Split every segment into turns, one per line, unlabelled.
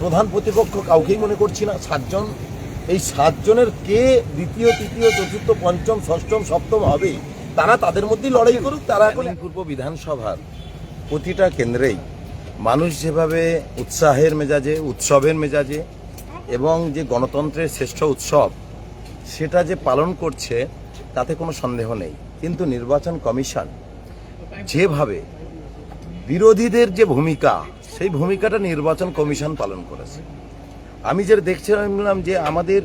প্রধান প্রতিপক্ষ কাউকেই মনে করছি না। 7 জন, এই 7 জনের কে দ্বিতীয়, তৃতীয়, চতুর্থ, পঞ্চম, ষষ্ঠম, সপ্তম হবে তারা তাদের মধ্যেই লড়াই করুক। তারা এখন পূর্ব বিধানসভার প্রতিটা কেন্দ্রেই মানুষ যেভাবে উৎসাহের মেজাজে, উৎসবের মেজাজে এবং যে গণতন্ত্রের শ্রেষ্ঠ উৎসব সেটা যে পালন করছে তাতে কোনো সন্দেহ নেই। কিন্তু নির্বাচন কমিশন যেভাবে বিরোধীদের যে ভূমিকা, সেই ভূমিকাটা নির্বাচন কমিশন পালন করেছে। আমি যে দেখছিলাম যে আমাদের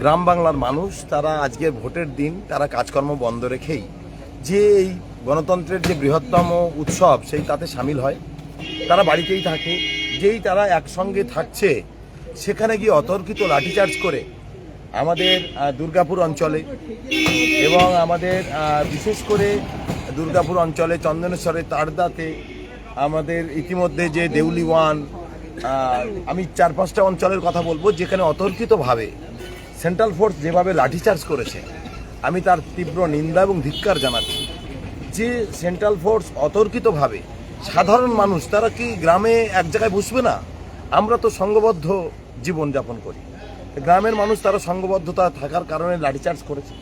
গ্রাম বাংলার মানুষ তারা আজকের ভোটের দিন তারা কাজকর্ম বন্ধ রেখেই যে এই গণতন্ত্রের যে বৃহত্তম উৎসব সেই তাতে সামিল হয়। তারা বাড়িতেই থাকে, যেই তারা একসঙ্গে থাকছে সেখানে গিয়ে অতর্কিত লাঠিচার্জ করে আমাদের দুর্গাপুর অঞ্চলে এবং আমাদের বিশেষ করে দুর্গাপুর অঞ্চলে চন্দনেশ্বরে, তারদাতে, আমাদের ইতিমধ্যে যে দেউলি 1, আমি 4-5টা অঞ্চলের কথা বলবো যেখানে অতর্কিতভাবে সেন্ট্রাল ফোর্স যেভাবে লাঠিচার্জ করেছে আমি তার তীব্র নিন্দা এবং ধিক্কার জানাচ্ছি। যে সেন্ট্রাল ফোর্স অতর্কিতভাবে সাধারণ মানুষ তারা কি গ্রামে এক জায়গায় বসবে না? আমরা তো সংঘবদ্ধ জীবনযাপন করি, গ্রামের মানুষ তারা সংঘবদ্ধতা থাকার কারণে লাঠিচার্জ করেছে।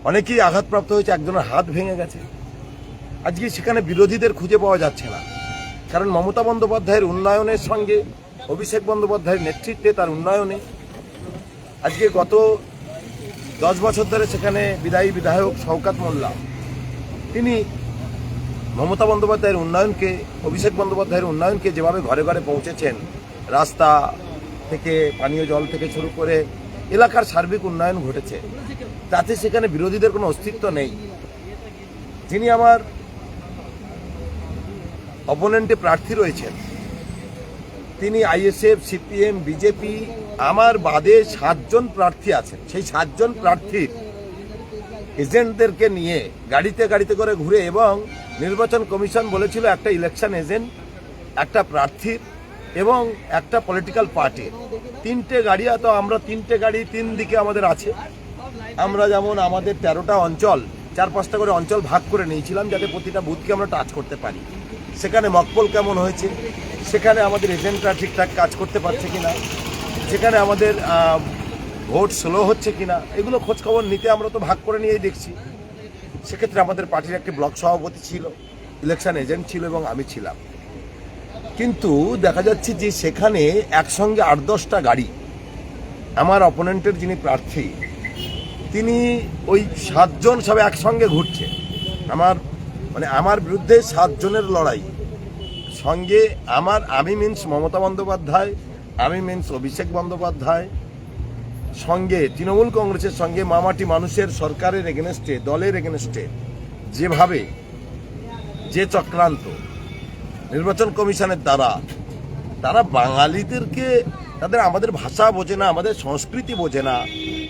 অনেকেই আঘাতপ্রাপ্ত হয়েছে, একজনের হাত ভেঙে গেছে। আজকে সেখানে বিরোধীদের খুঁজে পাওয়া যাচ্ছে না, কারণ মমতা বন্দ্যোপাধ্যায়ের উন্নয়নের সঙ্গে অভিষেক বন্দ্যোপাধ্যায়ের নেতৃত্বে তার উন্নয়নে আজকে গত 10 বছর ধরে সেখানে বিদায়ী বিধায়ক শওকত মোল্লা তিনি মমতা বন্দ্যোপাধ্যায়ের উন্নয়নকে, অভিষেক বন্দ্যোপাধ্যায়ের উন্নয়নকে যেভাবে ঘরে ঘরে পৌঁছেছেন, রাস্তা থেকে পানীয় জল থেকে শুরু করে এলাকার সার্বিক উন্নয়ন ঘটেছে, তাতে সেখানে বিরোধীদের কোনো অস্তিত্ব নেই। যিনি আমার অপোনেন্টে প্রার্থী রয়েছেন তিনি আইএসএফ, সিপিএম, বিজেপি, আমার বাদে 7 জন প্রার্থী আছেন। সেই 7 জন প্রার্থীর এজেন্টদেরকে নিয়ে গাড়িতে গাড়িতে করে ঘুরে, এবং নির্বাচন কমিশন বলেছিল একটা ইলেকশন এজেন্ট, একটা প্রার্থীর এবং একটা পলিটিক্যাল পার্টির 3টে গাড়ি। তো আমরা 3টে গাড়ি 3 দিকে আমাদের আছে। আমরা যেমন আমাদের 13টা অঞ্চল 4-5টা করে অঞ্চল ভাগ করে নিয়েছিলাম যাতে প্রতিটা বুথকে আমরা টাচ করতে পারি। সেখানে মকপল কেমন হয়েছে, সেখানে আমাদের এজেন্টরা ঠিকঠাক কাজ করতে পারছে কিনা, সেখানে আমাদের ভোট স্লো হচ্ছে কিনা, এগুলো খোঁজখবর নিতে আমরা তো ভাগ করে নিয়েই দেখছি। সেক্ষেত্রে আমাদের পার্টির একটি ব্লক সভাপতি ছিল, ইলেকশন এজেন্ট ছিল এবং আমি ছিলাম। কিন্তু দেখা যাচ্ছে যে সেখানে একসঙ্গে 8-10টা গাড়ি, আমার অপোনেন্টের যিনি প্রার্থী তিনি ওই 7 জন সব একসঙ্গে ঘুরছে। আমার বিরুদ্ধে 7 জনের লড়াই সঙ্গে আমি মিনস মমতা বন্দ্যোপাধ্যায়, আমি মিনস অভিষেক বন্দ্যোপাধ্যায়, সঙ্গে তৃণমূল কংগ্রেসের সঙ্গে মামাটি মানুষের সরকারের এগেনস্টে, দলের এগেনস্টে যেভাবে যে চক্রান্ত নির্বাচন কমিশনের দ্বারা, তারা বাঙালিদেরকে, তাদের আমাদের ভাষা বোঝে না, আমাদের সংস্কৃতি বোঝে না,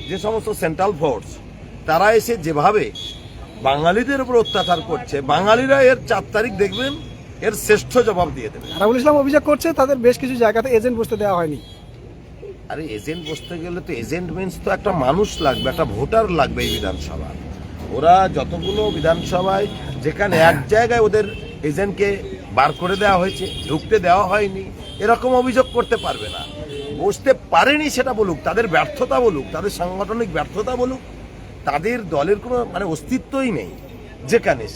যে সমস্ত সেন্ট্রাল ফোর্স তারা এসে যেভাবে বাঙালিদের উপর অত্যাচার করছে, বাঙালিরা এর 4 তারিখ দেখবেন এর শ্রেষ্ঠ জবাব দিয়ে দেবে।
রাহুল ইসলাম অভিযোগ করছে তাদের বেশ কিছু জায়গাতে এজেন্ট বসতে দেওয়া হয়নি।
আরে এজেন্ট বসতে গেলে তো এজেন্ট মিনস তো একটা মানুষ লাগবে, একটা ভোটার লাগবে এই বিধানসভা। ওরা যতগুলো বিধানসভায় যেখানে এক জায়গায় ওদের এজেন্টকে বার করে দেওয়া হয়েছে, ঢুকতে দেওয়া হয়নি, এরকম অভিযোগ করতে পারবে না। বসতে পারেনি সেটা বলুক, তাদের ব্যর্থতা বলুক, তাদের সাংগঠনিক ব্যর্থতা বলুক, তাদের দলের কোনো অস্তিত্বই নেই।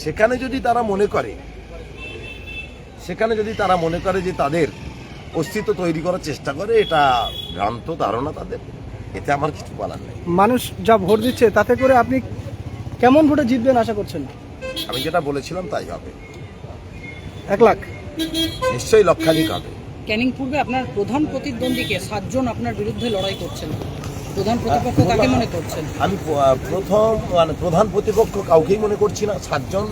সেখানে যদি তারা মনে করে যে তাদের অস্তিত্ব তৈরি করার চেষ্টা করে, এটা ভ্রান্ত ধারণা তাদের, এতে আমার কিছু বলার নেই।
মানুষ যা ভোট দিচ্ছে তাতে করে আপনি কেমন ভোটে জিতবেন আশা করছেন?
আমি যেটা বলেছিলাম তাই হবে।
1 লাখ
নিশ্চয়ই লক্ষাধিক হবে।
ক্যানিং পূর্বে আপনার প্রধান প্রতিদ্বন্দ্বীকে 7 জন আপনার বিরুদ্ধে লড়াই করছেন, প্রধান প্রতিপক্ষ কাকে মনে করছেন?
আমি প্রধান প্রতিপক্ষ কাউকেই মনে করছি না। 7 জন,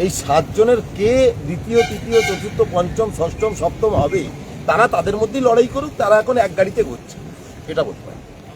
এই 7 জনের কে দ্বিতীয়, তৃতীয়, চতুর্থ, পঞ্চম, ষষ্ঠম, সপ্তম হবে তারা তাদের মধ্যেই লড়াই করুক। তারা এখন এক গাড়িতে ঘুরছে, এটা বলতে পারি।